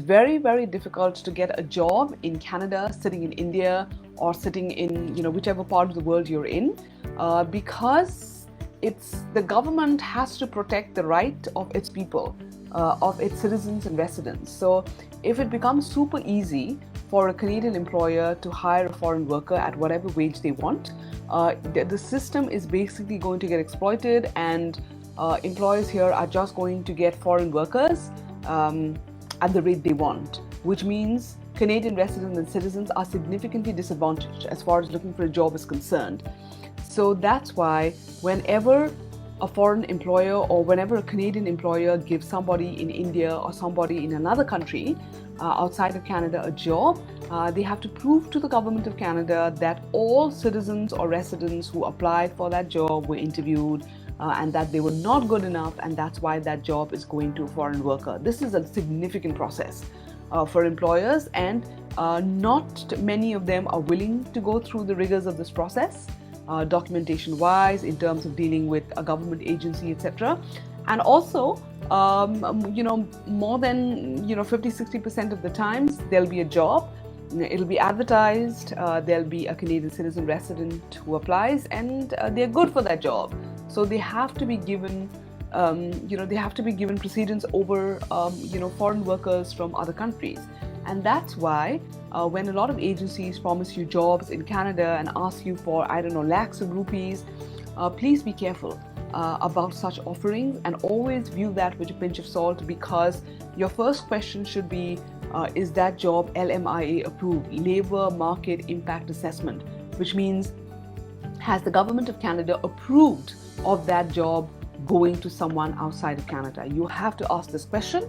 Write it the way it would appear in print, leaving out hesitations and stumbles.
very, very difficult to get a job in Canada, sitting in India, or sitting in whichever part of the world you're in, because the government has to protect the right of its people, of its citizens and residents. So if it becomes super easy for a Canadian employer to hire a foreign worker at whatever wage they want, the system is basically going to get exploited, and employers here are just going to get foreign workers at the rate they want, which means Canadian residents and citizens are significantly disadvantaged as far as looking for a job is concerned. So that's why whenever a foreign employer or whenever a Canadian employer gives somebody in India or somebody in another country outside of Canada a job, they have to prove to the government of Canada that all citizens or residents who applied for that job were interviewed and that they were not good enough, and that's why that job is going to a foreign worker. This is a significant process for employers, and not many of them are willing to go through the rigors of this process, documentation wise, in terms of dealing with a government agency, etc. And also, more than 50-60% of the times there'll be a job, it'll be advertised, there'll be a Canadian citizen resident who applies, and they're good for that job. So they have to be given precedence over foreign workers from other countries. And that's why when a lot of agencies promise you jobs in Canada and ask you for, lakhs of rupees, please be careful about such offerings, and always view that with a pinch of salt, because your first question should be, is that job LMIA approved, Labour Market Impact Assessment, which means, has the government of Canada approved of that job going to someone outside of Canada? You have to ask this question,